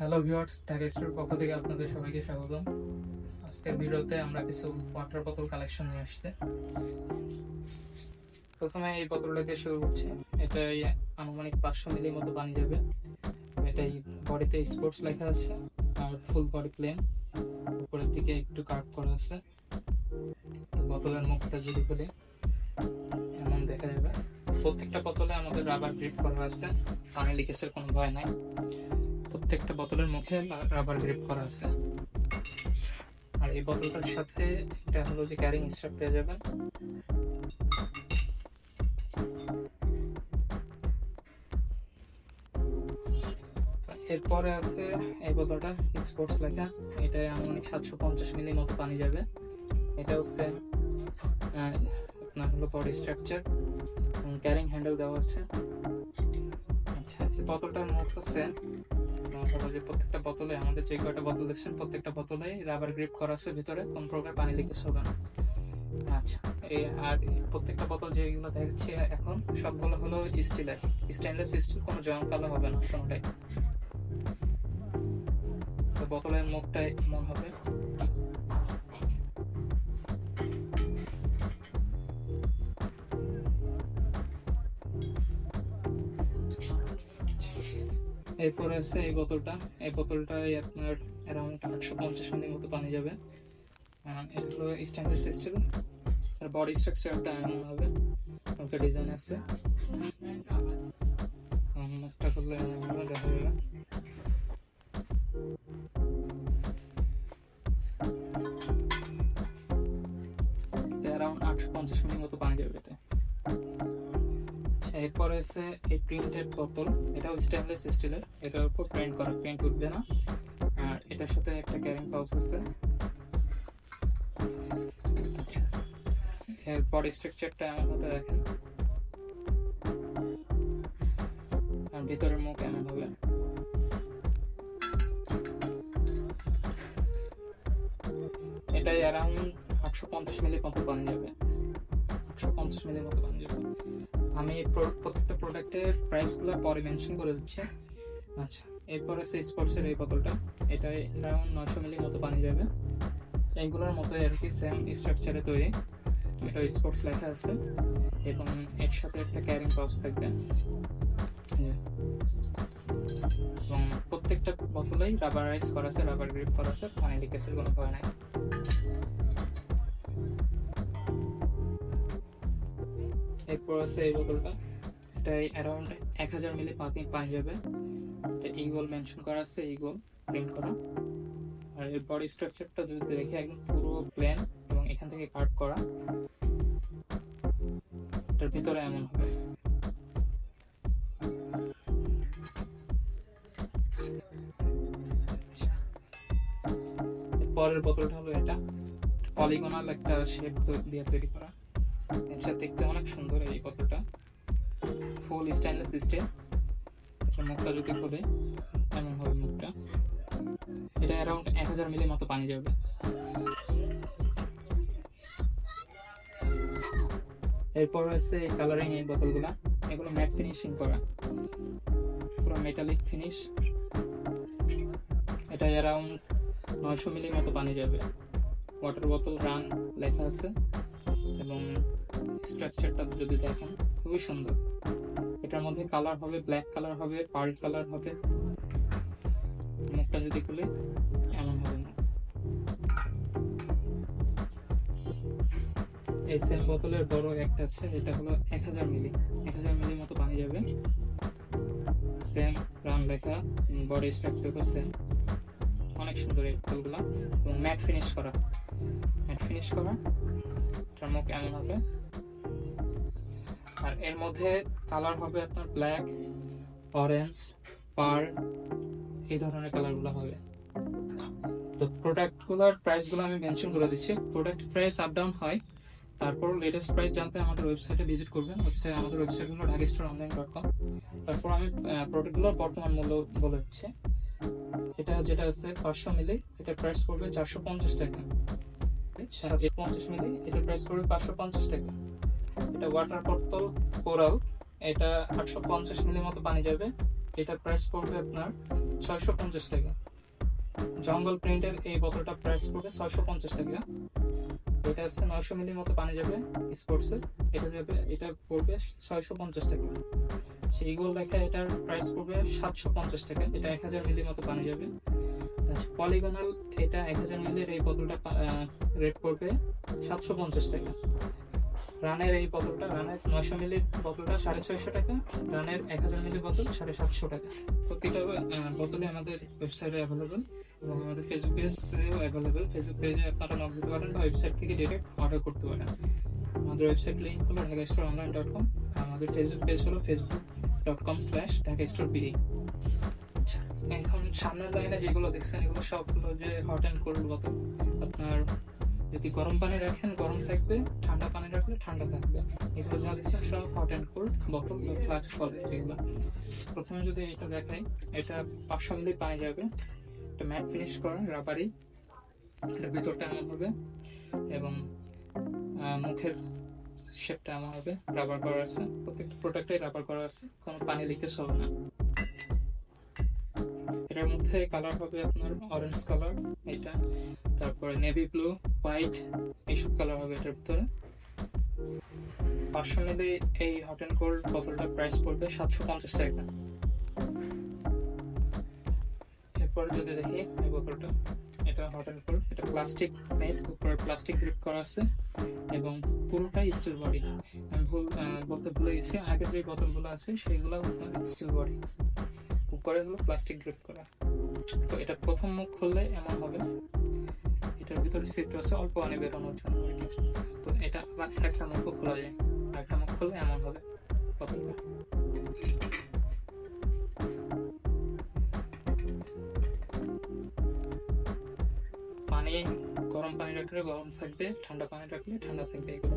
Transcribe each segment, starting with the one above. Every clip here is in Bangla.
হ্যালো ভিউয়ার্স, ঢাকা স্টোরের পক্ষ থেকে আপনাদের সবাইকে স্বাগতম। আজকের ভিডিওতে আমরা কিছু ওয়াটার বোতল কালেকশন নিয়ে আসছি। প্রথমে এই বোতলটা দিয়ে শুরু করছি। এটাই আনুমানিক 500 মিলি মতো পানি যাবে। এটাই বডিতে স্পোর্টস লেখা আছে আর ফুল বডি প্লেন, উপরের দিকে একটু কার্ভ করা আছে। বোতলের মুখটা যদি খুলি এমন দেখা যাবে। প্রত্যেকটা বোতলে আমাদের রাবার গ্রিপ করা আছে, পানি লিকেজের কোনো ভয় নাই। প্রত্যেকটা বোতলের মুখে রাবার গ্রিপ করা আছে। আর এই বোতলটার সাথে এটা হলো যে ক্যারিং স্ট্র্যাপ পেয়ে যাবেন। এরপরে আছে এই বোতলটা স্পোর্টস লেখা, এটায় আনুমানিক 750 মিলি মতো পানি যাবে। এটা হচ্ছে আপনার হলো বডি স্ট্রাকচার, ক্যারিং হ্যান্ডেল দেওয়া আছে। আচ্ছা, এই বোতলটার মুখ হচ্ছে যে প্রত্যেকটা বোতলে, আমাদের যে কয়টা বোতল দেখছেন প্রত্যেকটা বোতলে রাবার গ্রিপ করা আছে, ভিতরে কোন প্রকার পানি লিকেজ হবে না। আচ্ছা, আর প্রত্যেকটা বোতল যেগুলো দেখছি এখন সবগুলো হলো স্টিলের, স্টেনলেস স্টিল, কোনো জং কালো হবে না কোনোটাই। তো বোতলের মুখটা এমন হবে। এরপরে আছে এই বোতলটায় আপনার অ্যারাউন্ড 850 মিলি মতো পানি যাবে। এটা হলো স্টেনলেস স্টিল, আর বডি স্ট্রাকচারটা এমন হবে, ওকে ডিজাইন আছে। মুখটা করলে দেখা যাবে। অ্যারাউন্ড 850 মিলি মতো পানি যাবে এটা। এরপরে আছে এই প্রিন্টেড বোতল, এটাও স্টেনলেস স্টিলের, এটার উপর প্রিন্ট উঠবে না। আর এটার সাথে একটা ক্যারিং পাউচ আছে। এর বডি স্ট্রাকচারটা এমন হবে দেখেন, আর ভিতরের মুখ এমন হবে। এটাই অ্যারাউন্ড 850 মিলি মতো পানি যাবে। 850 মিলি মতো পানি যাবে। আমি প্রত্যেকটা প্রোডাক্টের প্রাইসগুলো পরে মেনশন করে দিচ্ছি। আচ্ছা, এরপর আছে স্পোর্টসের এই বোতলটা, এটাই অ্যারাউন্ড 900 মিলি মতো পানি যাবে। এইগুলোর মতো আর কি সেম স্ট্রাকচারে তৈরি, এটা স্পোর্টস লেখা আছে এবং এর সাথে একটা ক্যারিং পাউচ থাকবে। এবং প্রত্যেকটা বোতলেই রাবারাইজ করা আছে, রাবার গ্রিপ করা আছে, পানি লিকেজের কোনো ভয় নাই। এরপর আছে এই বোতলটা, এটাই অ্যারাউন্ড 1000 মিলি পানি যাবে। এটা ইগল মেনশন করা আছে, ইগল প্রিন্ট করা। আর এর বডি স্ট্রাকচারটা যদি দেখে একদম পুরো প্লেন এবং এখান থেকে কাট করা, এটার ভিতরে এমন হবে। পরের বোতলটা হলো এটা, পলিগোনাল একটা শেপ দিয়ে তৈরি করা। এটা দেখতে অনেক সুন্দর এই বোতলটা, ফুল স্টেনলেস স্টিল। মুখটা যদি খুলে এমন হবে মুখটা। এটা অ্যারাউন্ড 1000 মিলি মতো পানি যাবে। এরপর আছে এই কালারিং এই বোতলগুলা, এগুলো ম্যাট ফিনিশিং করা, পুরো মেটালিক ফিনিশ। এটা অ্যারাউন্ড 900 মিলি মতো পানি যাবে। ওয়াটার বোতল রান লেখা আছে এবং স্ট্রাকচারটা যদি দেখেন খুবই সুন্দর। এটার মধ্যে কালার হবে, ব্ল্যাক কালার হবে, পার্ল কালার হবে। মুখটা যদি খুলে এমন হবে মুখ। এই সেম বোতলের বড় একটা আছে, এটা হলো 1000 মিলি মতো পানি যাবে। সেম রান লেখা, বডি স্ট্রাকচার সেম, অনেক সুন্দর এই বোতলগুলো এবং ম্যাট ফিনিশ করা। এটার মুখ এমন হবে। আর এর মধ্যে কালার হবে আপনার ব্ল্যাক, অরেঞ্জ, পার্ল, এই ধরনের কালারগুলো হবে। তো প্রোডাক্টগুলোর প্রাইসগুলো আমি মেনশন করে দিচ্ছি। প্রোডাক্ট প্রাইস আপ ডাউন হয়, তারপর লেটেস্ট প্রাইস জানতে আমাদের ওয়েবসাইটে ভিজিট করবেন। আমাদের ওয়েবসাইট হলো dhakastoreonline.com। তারপর আমি প্রোডাক্টগুলোর বর্তমান মূল্য বলে দিচ্ছি। এটা যেটা আছে 500 মিলি, এটা প্রাইস পড়বে 450 টাকা। 750 মিলি, এটা প্রাইস পড়বে 550 টাকা। এটা ওয়াটার বোতল কোরাল, এটা 850 মিলি মতো পানি যাবে। এটা প্রাইস পড়বে আপনার 650 টাকা। জঙ্গল প্রিন্টের এই বোতলটা প্রাইস পড়বে 650 টাকা। এটা হচ্ছে 900 মিলির মতো পানি যাবে স্পোর্টসের, এটা পড়বে 650 টাকা। সেইগুলো লেখা এটার প্রাইস পড়বে 750 টাকা। এটা 1000 মিলির মতো পানি যাবে। পলিগনাল এটা 1000 মিলির এই বোতলটা রেট পড়বে 750 টাকা। রানের এই বোতলটা, রানের 900 মিলির বোতলটা 650 টাকা, রানের 1000 মিলির বোতল 750 টাকা। প্রতিটা বোতলে আমাদের ওয়েবসাইটে অ্যাভেলেবল এবং আমাদের ফেসবুক পেজেও অ্যাভেলেবল। ফেসবুক পেজে আপনারা নক দিতে পারেন বা ওয়েবসাইট থেকে ডিরেক্ট অর্ডার করতে পারেন। আমাদের ওয়েবসাইট লিঙ্ক হলো dhakastoreonline.com। আমাদের ফেসবুক পেজ হলো facebook.com/dhakastoreBD। এখন সামনের লাইনে যেগুলো দেখছেন এগুলো সব হলো যে হট অ্যান্ড কোল্ড বোতল। আপনার যদি গরম পানি রাখেন গরম থাকবে, ঠান্ডা পানি রাখলে ঠান্ডা থাকবে। এগুলো যা দেখছেন সব হট অ্যান্ড কোল্ড বোতল বা ফ্লাক্স বলে যেগুলো। প্রথমে যদি এটা দেখাই, এটা 500 মিলি পানি যাবে। এটা ম্যাট ফিনিশ করা রাবারি, এটার ভিতরটা এমন হবে এবং মুখের শেপটা এমন হবে, রাবার করা আছে। প্রত্যেকটা প্রোডাক্টে রাবার করা আছে, কোনো পানি লিকেজ হবে না। এটার মধ্যে কালার হবে আপনার অরেঞ্জ কালার, এটা তারপরে নেভি ব্লু, হোয়াইট, এইসব কালার হবে এটার ভিতরে। 500 মিলি এই হট অ্যান্ড কোল্ড বোতলটার প্রাইস পড়বে 750 টাকা। এরপর যদি দেখি এই বোতলটা, এটা হট অ্যান্ড কোল্ড, এটা প্লাস্টিক মেড, উপরে প্লাস্টিক গ্রিপ করা আছে এবং পুরোটাই স্টিল বডি। আমি বলতে ভুলে গেছি, আগের যে বোতলগুলো আছে সেইগুলো স্টিল বডি, উপরে হলো প্লাস্টিক গ্রিপ করা। তো এটা প্রথম মুখ খুললে এমন হবে, এটার ভিতরে সিট আছে অল্প পানি বেরোনোর জন্য। তো এটা আবার একটা মুখ খোলা যায়, একটা মুখ খুললে এমন হবে বোতলটা। পানি গরম পানি রাখলে গরম থাকবে, ঠান্ডা পানি রাখলে ঠান্ডা থাকবে। এগুলো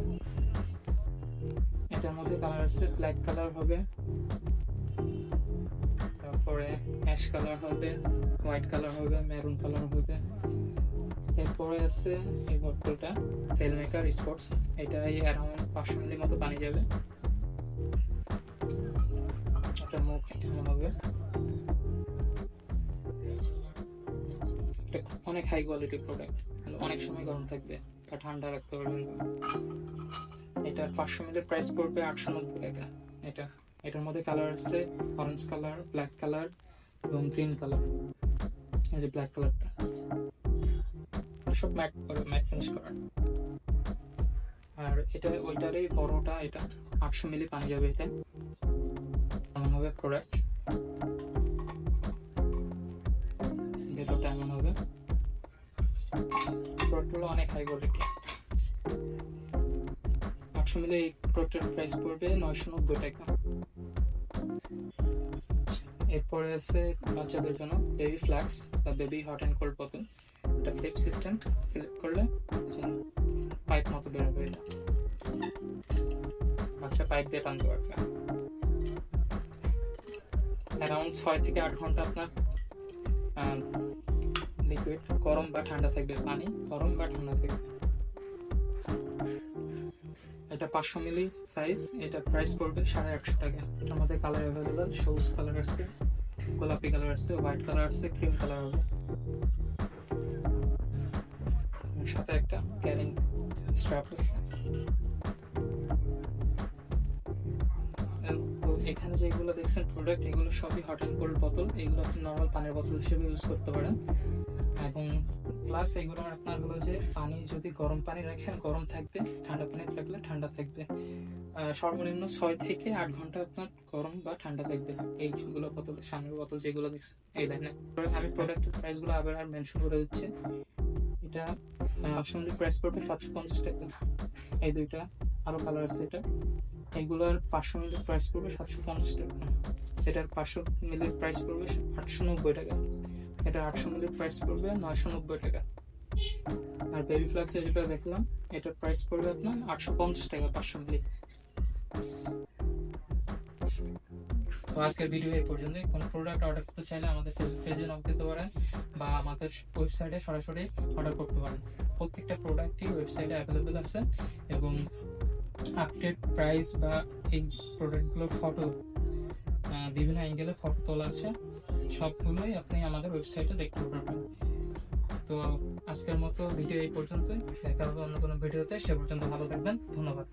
এটার মধ্যে কালার আছে, ব্ল্যাক কালার হবে, তারপরে অ্যাশ কালার হবে, হোয়াইট কালার হবে, মেরুন কালার হবে। এরপরে আছে এই বোতলটা সেল মেকার স্পোর্টস, এটাই অ্যারাউন্ড 500 মিলির মতো পানি যাবে। এটা মুখ এমন হবে, অনেক হাই কোয়ালিটি প্রোডাক্ট, অনেক সময় গরম থাকবে বা ঠান্ডা রাখতে পারবেন। এটার 500 মিলির প্রাইস পড়বে 890 টাকা। এটার মধ্যে কালার আছে অরেঞ্জ কালার, ব্ল্যাক কালার এবং গ্রিন কালার। এই যে ব্ল্যাক কালারটা সব ম্যাট ফিনিশ করা। আর এটা ওইটারই বড়টা, এটা 800 মিলি পানি যাবে। এটা এমন হবে প্রোডাক্ট, ভেতরটা এমন হবে। প্রোডাক্টগুলো অনেক হাই কোয়ালিটি। 800 মিলি এই প্রোডাক্টের প্রাইস পড়বে 990 টাকা। এরপরে আছে বাচ্চাদের জন্য বেবি ফ্লাক্স বা বেবি হট অ্যান্ড কোল্ড বোতল। এটা ফ্লিপ সিস্টেম, ফ্লিপ করলে পাইপ মতো বেরোবে। এটা বাচ্চা পাইপ দিয়ে টানতে পারবে। অ্যারাউন্ড 6 থেকে 8 ঘন্টা আপনার লিকুইড গরম বা ঠান্ডা থাকবে, পানি গরম বা ঠান্ডা থাকবে। এটা 500 মিলি সাইজ, এটা প্রাইস পড়বে 150 টাকা। এটার মধ্যে কালার অ্যাভেলেবল, সবুজ কালার আছে, গোলাপি কালার আছে, হোয়াইট কালার আছে, ক্রিম কালার হবে। সাথে একটা ক্যারিং স্ট্র্যাপ আছে। তো এখানে যেগুলো দেখছেন প্রোডাক্ট, এগুলো সবই হট অ্যান্ড কোল্ড বোতল। এগুলো আপনি নর্মাল পানির বোতল হিসেবে ইউজ করতে পারেন। এবং প্লাস এগুলো আপনার হলো যে পানি যদি গরম পানি রাখেন গরম থাকবে, ঠান্ডা পানি থাকলে ঠান্ডা থাকবে। সর্বনিম্ন 6 থেকে 8 ঘন্টা আপনার গরম বা ঠান্ডা থাকবে। এইগুলো বোতল, সামনের বোতল যেগুলো দেখছেন এই লাইনে। আমি প্রোডাক্টের প্রাইসগুলো আবার মেনশন করে দিচ্ছি। এটা আসলে প্রাইস পড়বে 750 টাকা। এই দুইটা আরো কালার আছে, এটা এইগুলোর 500 মিলির প্রাইস পড়বে 750 টাকা। এটার 500 মিলির প্রাইস পড়বে 890 টাকা। এটা 800 মিলির প্রাইস পড়বে 990 টাকা। আর বেবি ফ্লাক্সের যেটা দেখলাম এটার প্রাইস পড়বে আপনার 850 টাকা 500 মিলি। তো আজকের ভিডিও এই পর্যন্ত। কোনো প্রোডাক্ট অর্ডার করতে চাইলে আমাদের ফেসবুক পেজে নক দিতে পারেন বা আমাদের ওয়েবসাইটে সরাসরি অর্ডার করতে পারেন। প্রত্যেকটা প্রোডাক্টই ওয়েবসাইটে অ্যাভেলেবেল আছে এবং আপডেট প্রাইস বা এই প্রোডাক্টগুলোর ফটো বিভিন্ন অ্যাঙ্গেলে ফটো তোলা আছে, সবগুলোই আপনি আমাদের ওয়েবসাইটে দেখতে পারবেন। তো আজকের মতো ভিডিও এই পর্যন্তই, দেখা হবে অন্য কোনো ভিডিওতে। সে পর্যন্ত ভালো থাকবেন, ধন্যবাদ।